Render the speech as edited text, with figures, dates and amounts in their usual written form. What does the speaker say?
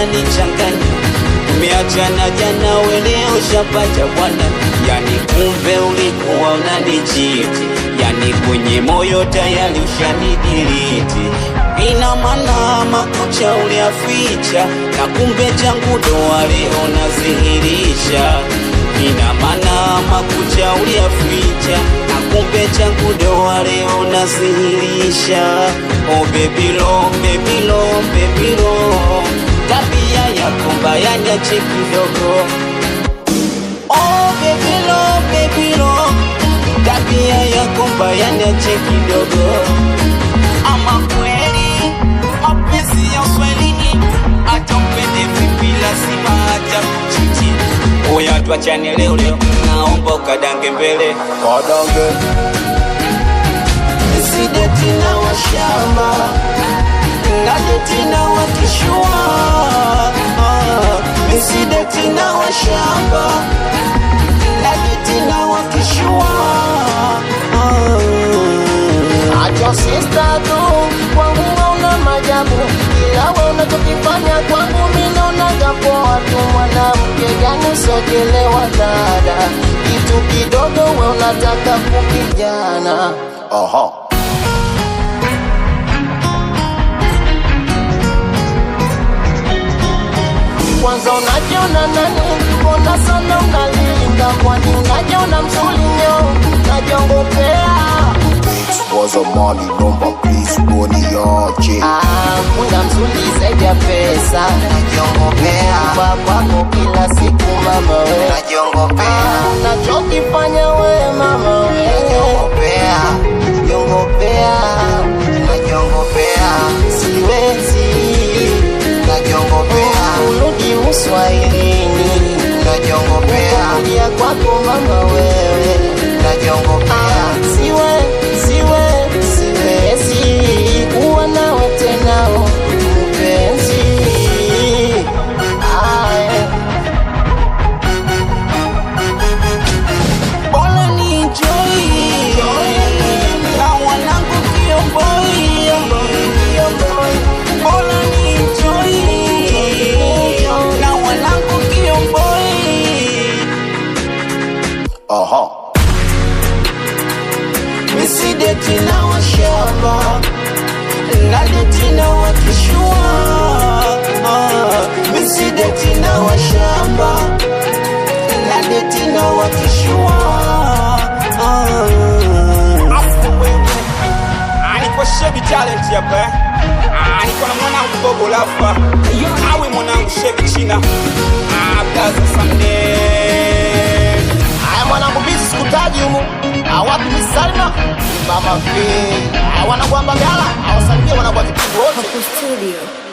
unanichanganya. Umeachana jana we leo shapata bwana. Yani kumbe ulikuwa unanichiti. Yani kwenye moyo tayari ushanidiliti. Ina maana makucha uliaficha, na kumbe changu doa leo nazihirisha. Ina maana makucha uliaficha, na kumbe changu doa leo nazihirisha. Oh baby lo, baby lo, baby lo, tabia yako mbaya niache kidogo. Oh baby lo, baby lo, tabia yako mbaya niache kidogo. Ama kweli mapenzi ya uswahilini, hata upende vipi lazima acha kuchiti. Oya tuachane leo leo, naomba ukadange mbele. Kadange Nisideti na washamba, nadeti na wakishua. Nisideti na washamba, nadeti na wakishua. acha sister tu, kwangu hauna majabu. Ila wewe unachokifanya kwangu mimi naona poa tu. Mwanamke gani usojelewa dada, kitu kidogo wewe unataka kupigana. Aha. Kwanza unajiona nani, mbona sana unalinga? Kwani unajiona mzulinyo, unajiongopea. Was a money number, please money yache. Kuna mzuri zaidi ya pesa, Najiongopea kwa kwako kila siku mama we. Najiongopea Unachokifanya we mama we. Najiongopea Jiongopea, Najiongopea siwezi Najiongopea urudi uswahilini. Najiongopea Kulia kwako mama wewe. Najiongopea Siwezi kuwa nawe tena mpenzi. Bora ni enjoy na wanangu kiomboi. Bora ni enjoy na wanangu kiomboi. Aha. Misideti na washamba, nadeti na wakishua. Misideti na washamba, nadeti na wakishua. Niko Shebi Talent hapa. Niko na mwanangu Bobo Lafa. Awe mwanangu Shebi China. Blaza Sunday. Haya mwanangu bizi sikutaji humu. Wapi misalima mama fi. Wanagwamba gala, awasalimia wanagwa kipigo wote. Studio.